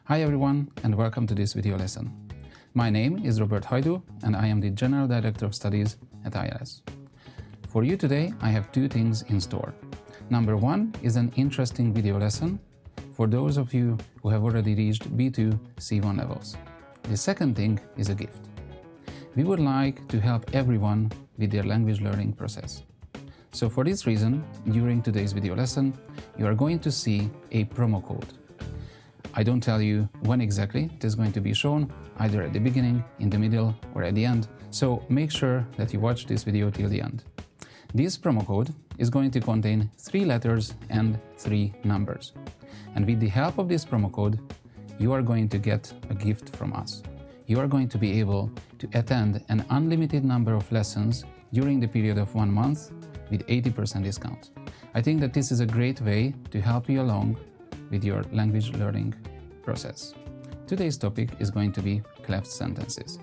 Hi everyone and welcome to this video lesson. My name is Роберт and I am the General Director of Studies at ILS. For you today I have two things in store. Number one is an interesting video lesson for those of you who have already reached B2, C1 levels. The second thing is a gift. We would like to help everyone with their language learning process. So for this reason, during today's video lesson, you are going to see a promo code. I don't tell you when exactly it is going to be shown, either at the beginning, in the middle, or at the end, so make sure that you watch this video till the end. This promo code is going to contain 3 letters and 3 numbers. And with the help of this promo code, you are going to get a gift from us. You are going to be able to attend an unlimited number of lessons during the period of 1 month with 80% discount. I think that this is a great way to help you along with your language learning process. Today's topic is going to be cleft sentences.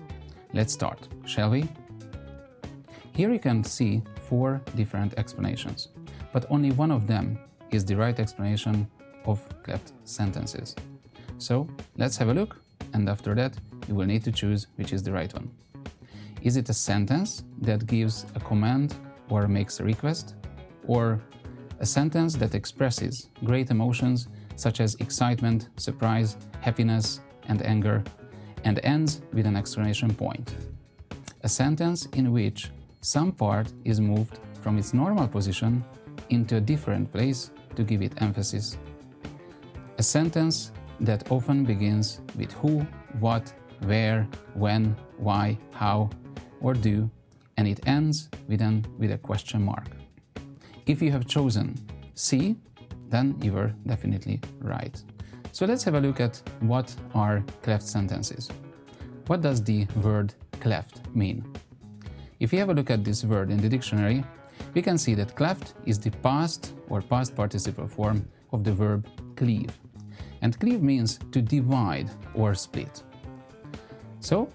Let's start, shall we? Here you can see 4 different explanations, but only one of them is the right explanation of cleft sentences. So let's have a look, and after that you will need to choose which is the right one. Is it a sentence that gives a command or makes a request, or a sentence that expresses great emotions such as excitement, surprise, happiness, and anger, and ends with an exclamation point? A sentence in which some part is moved from its normal position into a different place to give it emphasis. A sentence that often begins with who, what, where, when, why, how, or do, and it ends with a question mark. If you have chosen C, then you were definitely right. So let's have a look at what are cleft sentences. What does the word cleft mean? If you have a look at this word in the dictionary, we can see that cleft is the past or past participle form of the verb cleave. And cleave means to divide or split. So,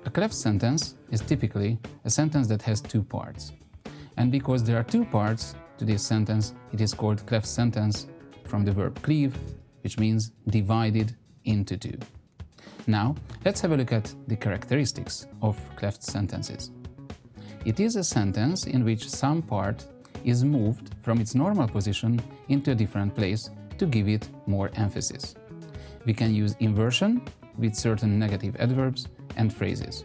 a cleft sentence is typically a sentence that has 2 parts. And because there are 2 parts to this sentence, it is called cleft sentence from the verb cleave, which means divided into 2. Now, let's have a look at the characteristics of cleft sentences. It is a sentence in which some part is moved from its normal position into a different place to give it more emphasis. We can use inversion with certain negative adverbs and phrases.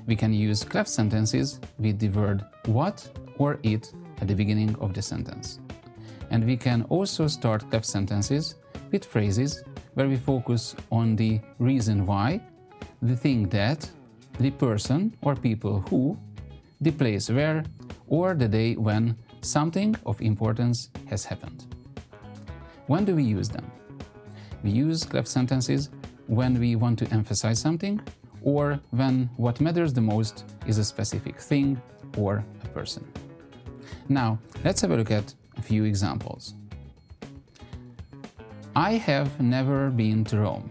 We can use cleft sentences with the word what or it at the beginning of the sentence. And we can also start cleft sentences with phrases where we focus on the reason why, the thing that, the person or people who, the place where, or the day when something of importance has happened. When do we use them? We use cleft sentences when we want to emphasize something, or when what matters the most is a specific thing or a person. Now, let's have a look at a few examples. I have never been to Rome.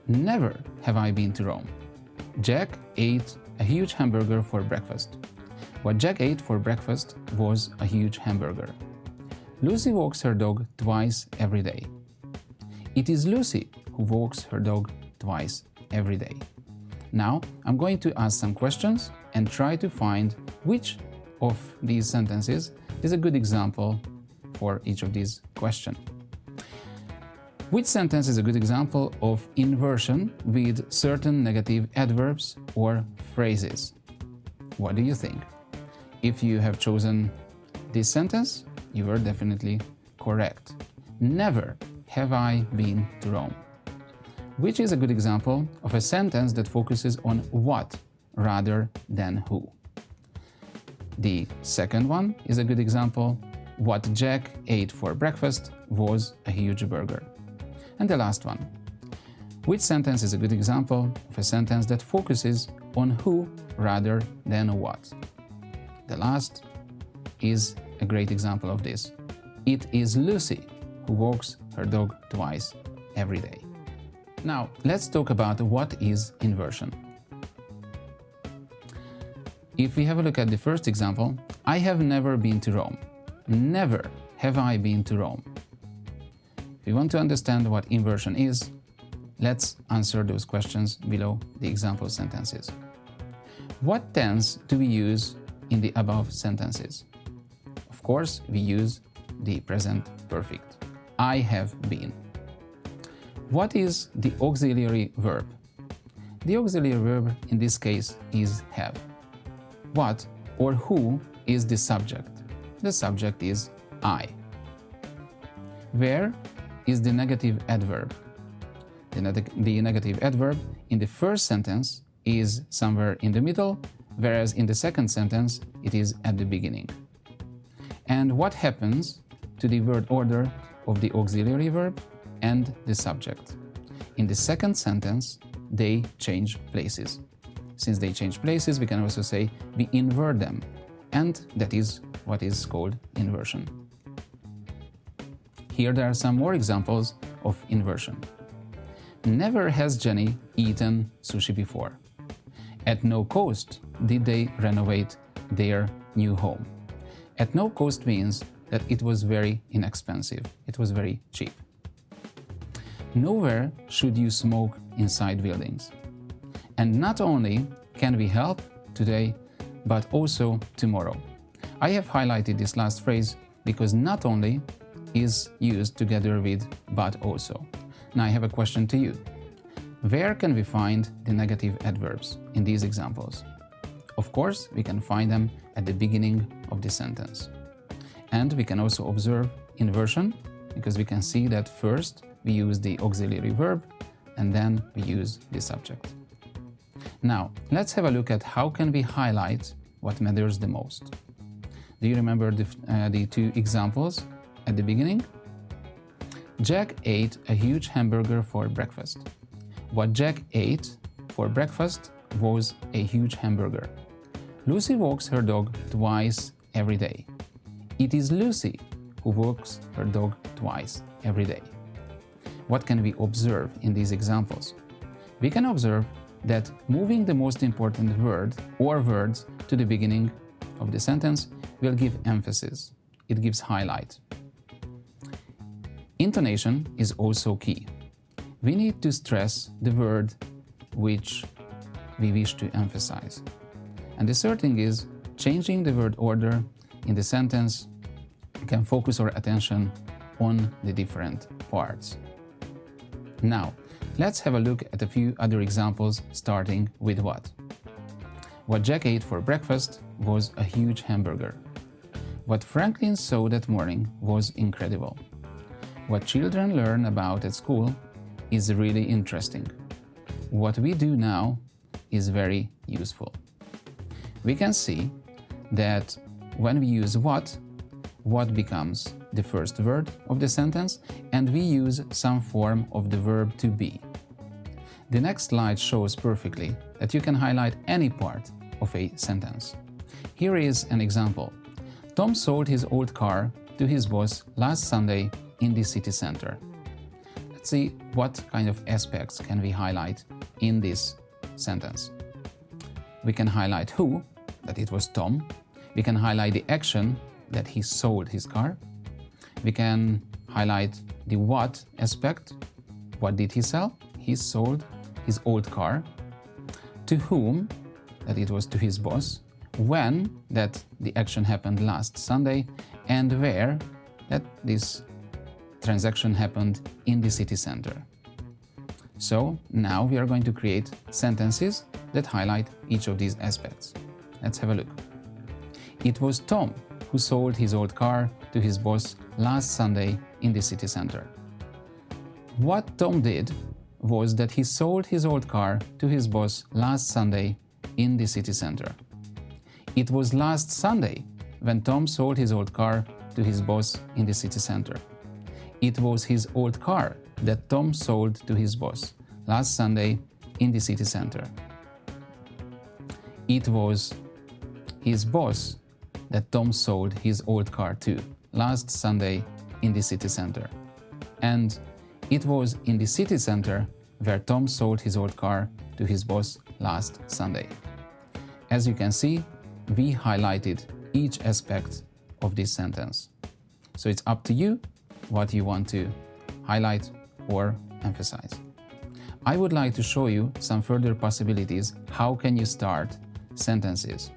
Never have I been to Rome. Jack ate a huge hamburger for breakfast. What Jack ate for breakfast was a huge hamburger. Lucy walks her dog twice every day. It is Lucy who walks her dog twice every day. Now, I'm going to ask some questions and try to find which of these sentences is a good example for each of these questions. Which sentence is a good example of inversion with certain negative adverbs or phrases? What do you think? If you have chosen this sentence, you are definitely correct. Never have I been to Rome. Which is a good example of a sentence that focuses on what rather than who? The second one is a good example. What Jack ate for breakfast was a huge burger. And the last one. Which sentence is a good example of a sentence that focuses on who rather than what? The last is a great example of this. It is Lucy who walks her dog twice every day. Now, let's talk about what is inversion. If we have a look at the first example, I have never been to Rome. Never have I been to Rome. If you want to understand what inversion is, let's answer those questions below the example sentences. What tense do we use in the above sentences? Of course, we use the present perfect. I have been. What is the auxiliary verb? The auxiliary verb in this case is have. What or who is the subject? The subject is I. Where is the negative adverb? The negative adverb in the first sentence is somewhere in the middle, whereas in the second sentence it is at the beginning. And what happens to the word order of the auxiliary verb and the subject? In the second sentence, they change places. Since they change places, we can also say we invert them, and that is what is called inversion. Here there are some more examples of inversion. Never has Jenny eaten sushi before. At no cost did they renovate their new home. At no cost means that it was very inexpensive. It was very cheap. Nowhere should you smoke inside buildings. And not only can we help today, but also tomorrow. I have highlighted this last phrase because not only is used together with but also. Now I have a question to you. Where can we find the negative adverbs in these examples? Of course, we can find them at the beginning of the sentence. And we can also observe inversion because we can see that first we use the auxiliary verb and then we use the subject. Now, let's have a look at how can we highlight what matters the most. Do you remember the two examples at the beginning? Jack ate a huge hamburger for breakfast. What Jack ate for breakfast was a huge hamburger. Lucy walks her dog twice every day. It is Lucy who walks her dog twice every day. What can we observe in these examples? We can observe that moving the most important word or words to the beginning of the sentence will give emphasis. It gives highlight. Intonation is also key. We need to stress the word which we wish to emphasize. And the third thing is changing the word order in the sentence can focus our attention on the different parts. Now, let's have a look at a few other examples, starting with what. What Jack ate for breakfast was a huge hamburger. What Franklin saw that morning was incredible. What children learn about at school is really interesting. What we do now is very useful. We can see that when we use what becomes the first word of the sentence, and we use some form of the verb to be. The next slide shows perfectly that you can highlight any part of a sentence. Here is an example. Tom sold his old car to his boss last Sunday in the city center. Let's see what kind of aspects can we highlight in this sentence. We can highlight who, that it was Tom. We can highlight the action, that he sold his car. We can highlight the what aspect. What did he sell? He sold his old car. To whom? That it was to his boss. When? That the action happened last Sunday. And where? That this transaction happened in the city center. So now we are going to create sentences that highlight each of these aspects. Let's have a look. It was Tom who sold his old car to his boss last Sunday in the city center. What Tom did was that he sold his old car to his boss last Sunday in the city center. It was last Sunday when Tom sold his old car to his boss in the city center. It was his old car that Tom sold to his boss last Sunday in the city center. It was his boss that Tom sold his old car to last Sunday in the city center. And it was in the city center where Tom sold his old car to his boss last Sunday. As you can see, we highlighted each aspect of this sentence. So it's up to you what you want to highlight or emphasize. I would like to show you some further possibilities. How can you start sentences?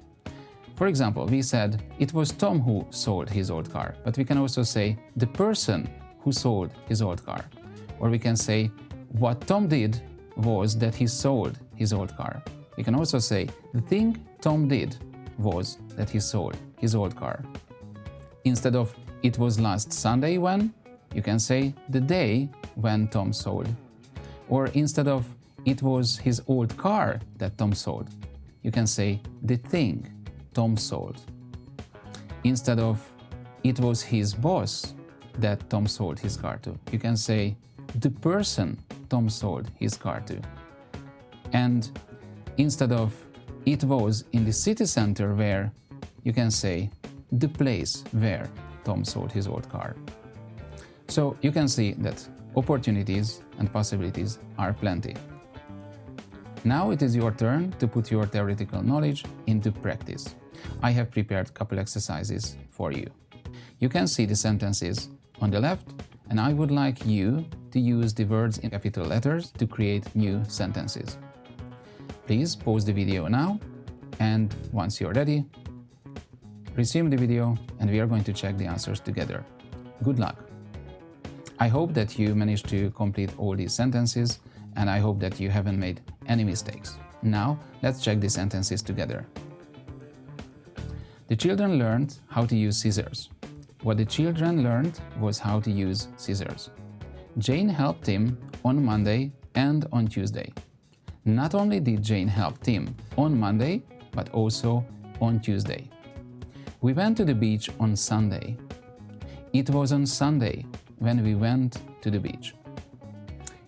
For example, we said, it was Tom who sold his old car, but we can also say, the person who sold his old car. Or we can say, what Tom did was that he sold his old car. We can also say, the thing Tom did was that he sold his old car. Instead of, it was last Sunday when, you can say, the day when Tom sold. Or instead of, it was his old car that Tom sold, you can say, the thing Tom sold. Instead of, it was his boss that Tom sold his car to, you can say, the person Tom sold his car to. And instead of, it was in the city center where, you can say, the place where Tom sold his old car. So you can see that opportunities and possibilities are plenty. Now it is your turn to put your theoretical knowledge into practice. I have prepared a couple exercises for you. You can see the sentences on the left, and I would like you to use the words in capital letters to create new sentences. Please pause the video now, and once you're ready, resume the video and we are going to check the answers together. Good luck! I hope that you managed to complete all these sentences, and I hope that you haven't made any mistakes. Now, let's check the sentences together. The children learned how to use scissors. What the children learned was how to use scissors. Jane helped Tim on Monday and on Tuesday. Not only did Jane help Tim on Monday, but also on Tuesday. We went to the beach on Sunday. It was on Sunday when we went to the beach.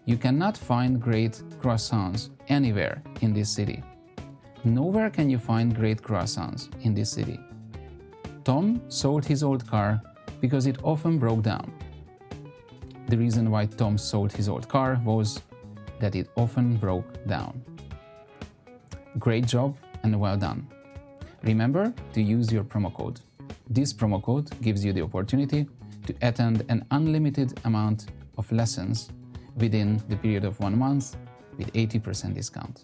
You cannot find great croissants anywhere in this city. Nowhere can you find great croissants in this city. Tom sold his old car because it often broke down. The reason why Tom sold his old car was that it often broke down. Great job and well done. Remember to use your promo code. This promo code gives you the opportunity to attend an unlimited amount of lessons within the period of 1 month with 80% discount.